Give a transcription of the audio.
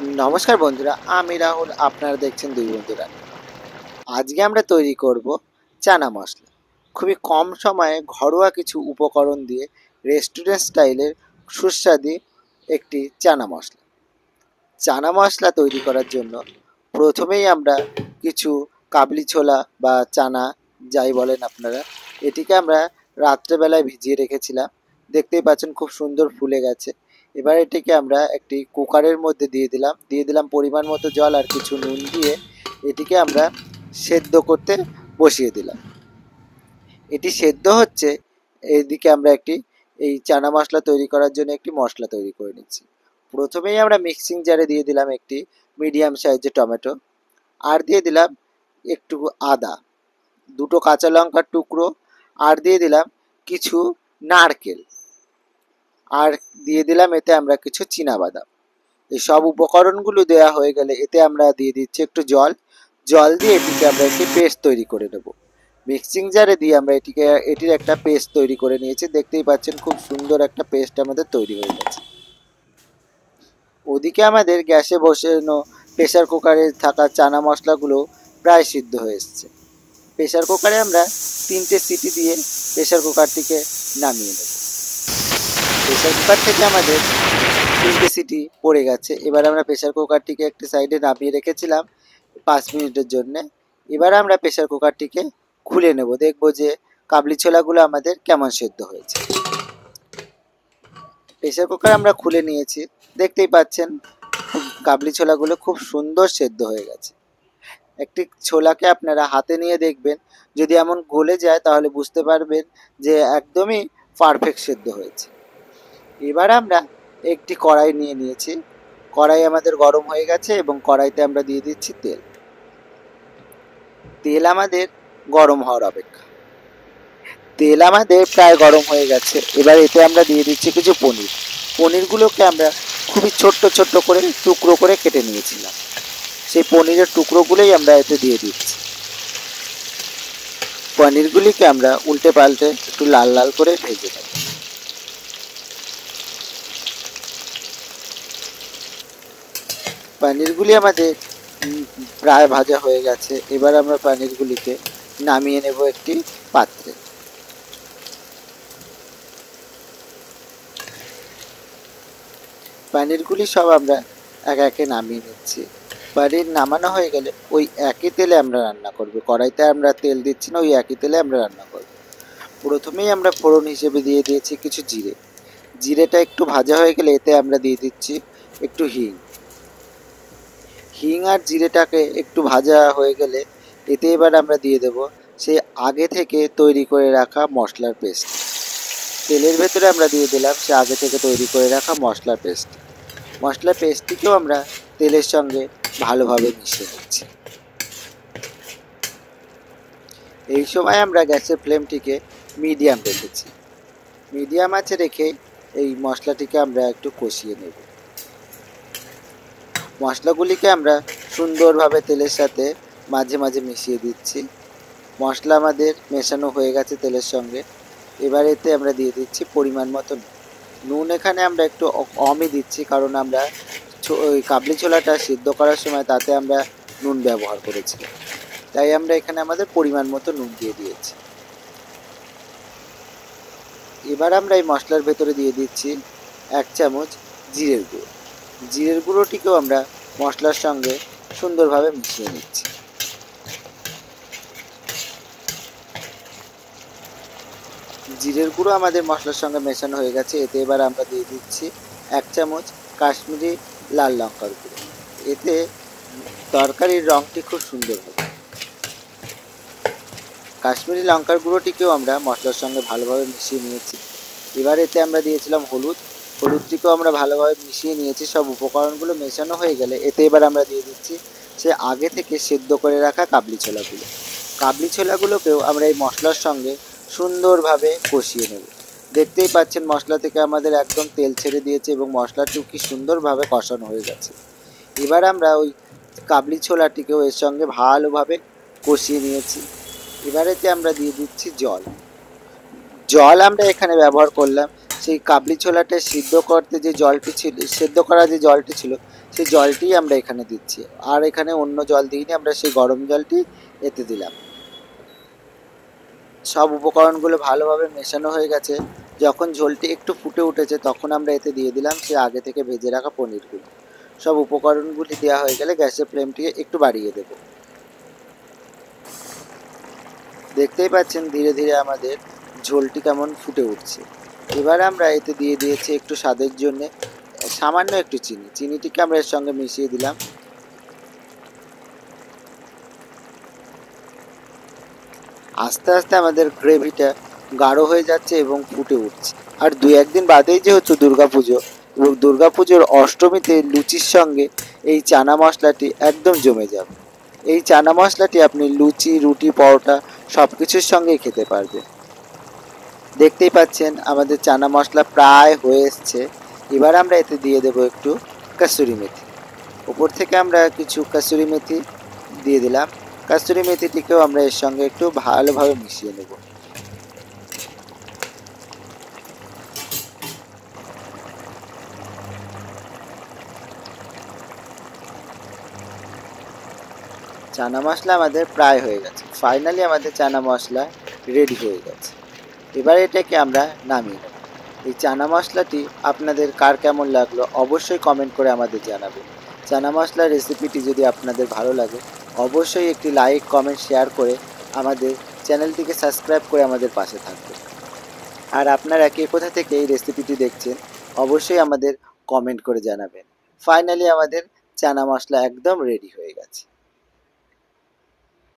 নমস্কার বন্ধুরা, আমি রাহুল। আপনারা দেখছেন দুই বন্ধুরা। আজকে আমরা তৈরি করব চানা মশলা। খুবই কম সময়ে ঘরোয়া কিছু উপকরণ দিয়ে রেস্টুরেন্ট স্টাইলের সুস্বাদু একটি চানা মশলা। চানা মশলা তৈরি করার জন্য প্রথমেই আমরা কিছু কাবলি ছোলা বা চানা, যাই বলেন আপনারা, এটিকে আমরা রাত্রেবেলায় ভিজিয়ে রেখেছিলাম। দেখতেই পাচ্ছেন খুব সুন্দর ফুলে গেছে। এবার এটিকে আমরা একটি কুকারের মধ্যে দিয়ে দিলাম পরিমাণ মতো জল আর কিছু নুন দিয়ে এটিকে আমরা সেদ্ধ করতে বসিয়ে দিলাম। এটি সেদ্ধ হচ্ছে, এদিকে আমরা এই চানা মশলা তৈরি করার জন্য একটি মশলা তৈরি করে নিচ্ছি। প্রথমেই আমরা মিক্সিং জারে দিয়ে দিলাম একটি মিডিয়াম সাইজের টমেটো, আর দিয়ে দিলাম একটু আদা, দুটো কাঁচা লঙ্কার টুকরো, আর দিয়ে দিলাম কিছু নারকেল, আর দিয়ে দিলাম এতে আমরা কিছু চীনাবাদাম। এই সব উপকরণগুলো দেওয়া হয়ে গেলে এতে আমরা দিয়ে দিচ্ছি একটু জল দিয়ে এটিকে আমরা একটি পেস্ট তৈরি করে নেব। মিক্সিং জারে দিয়ে আমরা এটির একটা পেস্ট তৈরি করে নিয়েছি। দেখতেই পাচ্ছেন খুব সুন্দর একটা পেস্ট আমাদের তৈরি হয়ে গেছে। ওদিকে আমাদের গ্যাসে বসানো প্রেসার কুকারে থাকা চানা মশলাগুলো প্রায় সিদ্ধ হয়ে এসছে। প্রেসার কুকারে আমরা 3টে সিটি দিয়ে প্রেসার কুকারটিকে নামিয়ে নেব। প্রেসার কুকার থেকে আমাদের 3টে সিটি পড়ে গেছে। এবার আমরা প্রেসার কুকারটিকে একটি সাইডে নামিয়ে রেখেছিলাম 5 মিনিটের জন্য। এবার আমরা প্রেসার কুকারটিকে খুলে নেব, দেখব যে কাবলি ছোলাগুলো আমাদের কেমন সেদ্ধ হয়েছে। প্রেসার কুকার আমরা খুলে নিয়েছি, দেখতেই পাচ্ছেন কাবলি ছোলাগুলো খুব সুন্দর সেদ্ধ হয়ে গেছে। একটি ছোলাকে আপনারা হাতে নিয়ে দেখবেন, যদি এমন গলে যায় তাহলে বুঝতে পারবেন যে একদমই পারফেক্ট সেদ্ধ হয়েছে। এবার আমরা একটি কড়াই নিয়ে নিয়েছি। কড়াই আমাদের গরম হয়ে গেছে এবং কড়াইতে আমরা দিয়ে দিচ্ছি তেল। তেল আমাদের গরম হওয়ার অপেক্ষা। তেল আমাদের প্রায় গরম হয়ে গেছে। এবার এতে আমরা দিয়ে দিচ্ছি কিছু পনিরগুলোকে আমরা খুবই ছোট্ট ছোট্ট করে টুকরো করে কেটে নিয়েছিলাম। সেই পনিরের টুকরোগুলোই আমরা এতে দিয়ে দিচ্ছি। পনিরগুলিকে আমরা উল্টে পাল্টে একটু লাল লাল করে ভেজে নেব। পনিরগুলি আমাদের প্রায় ভাজা হয়ে গেছে। এবার আমরা পনিরগুলিকে নামিয়ে নেব একটি পাত্রে। পনিরগুলি সব আমরা একে একে নামিয়ে নিচ্ছি। পনির নামানো হয়ে গেলে ওই একই তেলে আমরা রান্না করব। কড়াইতে আমরা তেল দিচ্ছি না, ওই একই তেলে আমরা রান্না করব। প্রথমেই আমরা ফোড়ন হিসেবে দিয়ে দিয়েছি কিছু জিরে। জিরেটা একটু ভাজা হয়ে গেলে এতে আমরা দিয়ে দিচ্ছি একটু হিং আর জিরেটাকে একটু ভাজা হয়ে গেলে এতে এবার আমরা দিয়ে দেব সেই আগে থেকে তৈরি করে রাখা মশলার পেস্ট। তেলের ভেতরে আমরা দিয়ে দিলাম সে আগে থেকে তৈরি করে রাখা মশলার পেস্টটিকেও আমরা তেলের সঙ্গে ভালোভাবে মিশিয়ে নিচ্ছি। এই সময় আমরা গ্যাসের ফ্লেমটিকে মিডিয়াম রেখেছি। মিডিয়াম আঁচে রেখে এই মশলাটিকে আমরা একটু কষিয়ে নেব। মশলাগুলিকে আমরা সুন্দরভাবে তেলের সাথে মাঝে মাঝে মিশিয়ে দিচ্ছি। মশলা আমাদের মেশানো হয়ে গেছে তেলের সঙ্গে। এবার এতে আমরা দিয়ে দিচ্ছি পরিমাণ মতো নুন। এখানে আমরা একটু কমই দিচ্ছি, কারণ আমরা ওই কাবলি ছোলাটা সিদ্ধ করার সময় তাতে আমরা নুন ব্যবহার করেছি, তাই আমরা এখানে আমাদের পরিমাণ মতো নুন দিয়ে দিয়েছি। এবার আমরা এই মশলার ভেতরে দিয়ে দিচ্ছি 1 চামচ জিরের গুঁড়ো। জিরের গুঁড়োটিকেও আমরা মশলার সঙ্গে সুন্দরভাবে মিশিয়ে নিচ্ছি। জিরের গুঁড়ো আমাদের মশলার সঙ্গে মেশানো হয়ে গেছে। এতে এবার আমরা দিয়ে দিচ্ছি 1 চামচ কাশ্মীরি লাল লঙ্কার গুঁড়ো। এতে তরকারির রঙটি খুব সুন্দর হবে। কাশ্মীরি লঙ্কার গুঁড়োটিকেও আমরা মশলার সঙ্গে ভালোভাবে মিশিয়ে নিয়েছি। এবার এতে আমরা দিয়েছিলাম হলুদটিকেও আমরা ভালোভাবে মিশিয়ে নিয়েছি। সব উপকরণগুলো মেশানো হয়ে গেলে এতে এবার আমরা দিয়ে দিচ্ছি সে আগে থেকে সেদ্ধ করে রাখা কাবলি ছোলাগুলোকেও আমরা এই মশলার সঙ্গে সুন্দরভাবে কষিয়ে নেব। দেখতেই পাচ্ছেন মশলা থেকে আমাদের একদম তেল ছেড়ে দিয়েছে এবং মশলাটিও কি সুন্দরভাবে কষানো হয়ে গেছে। এবার আমরা ওই কাবলি ছোলাটিকেও এর সঙ্গে ভালোভাবে কষিয়ে নিয়েছি। এবারেতে আমরা দিয়ে দিচ্ছি জল আমরা এখানে ব্যবহার করলাম সেই কাবলি ছোলাটা সিদ্ধ করতে যে জলটি ছিল, সেদ্ধ করা যে জলটি ছিল সেই জলটি আমরা এখানে দিচ্ছি। আর এখানে অন্য জল দিইনি, আমরা সেই গরম জলটি এতে দিলাম। সব উপকরণগুলো ভালোভাবে মেশানো হয়ে গেছে। যখন ঝোলটি একটু ফুটে উঠেছে তখন আমরা এতে দিয়ে দিলাম সে আগে থেকে ভেজে রাখা পনিরগুলো। সব উপকরণগুলি দেওয়া হয়ে গেলে গ্যাসের ফ্লেমটিকে একটু বাড়িয়ে দেব। দেখতেই পাচ্ছেন ধীরে ধীরে আমাদের ঝোলটি কেমন ফুটে উঠছে। এবার আমরা এতে দিয়ে দিয়েছি একটু স্বাদের জন্যে সামান্য একটু চিনি। চিনিটিকে আমরা এর সঙ্গে মিশিয়ে দিলাম। আস্তে আস্তে আমাদের গ্রেভিটা গাঢ় হয়ে যাচ্ছে এবং ফুটে উঠছে। আর দু একদিন বাদেই যেহেতু দুর্গাপুজো, এবং দুর্গাপুজোর অষ্টমীতে লুচির সঙ্গে এই চানা মশলাটি একদম জমে যাবে। এই চানা মশলাটি আপনি লুচি, রুটি, পরোটা সব কিছুর সঙ্গেই খেতে পারবেন। দেখতেই পাচ্ছেন আমাদের চানা মশলা প্রায় হয়ে এসছে। এবার আমরা এতে দিয়ে দেবো একটু কাসুরি মেথি। উপর থেকে আমরা কিছু কাসুরি মেথি দিয়ে দিলাম। কাসুরি মেথিটিকেও আমরা এর সঙ্গে একটু ভালোভাবে মিশিয়ে নেব। চানা মশলা আমাদের প্রায় হয়ে গেছে। ফাইনালি আমাদের চানা মশলা রেডি হয়ে গেছে। এবার এটাকে আমরা নামিয়ে নেব। এই চানা মশলাটি আপনাদের কার কেমন লাগলো অবশ্যই কমেন্ট করে আমাদের জানাবেন। চানা মশলার রেসিপিটি যদি আপনাদের ভালো লাগে অবশ্যই একটি লাইক, কমেন্ট, শেয়ার করে আমাদের চ্যানেলটিকে সাবস্ক্রাইব করে আমাদের পাশে থাকবেন। আর আপনারা কে কোথা থেকে এই রেসিপিটি দেখছেন অবশ্যই আমাদের কমেন্ট করে জানাবেন। ফাইনালি আমাদের চানা মশলা একদম রেডি হয়ে গেছে।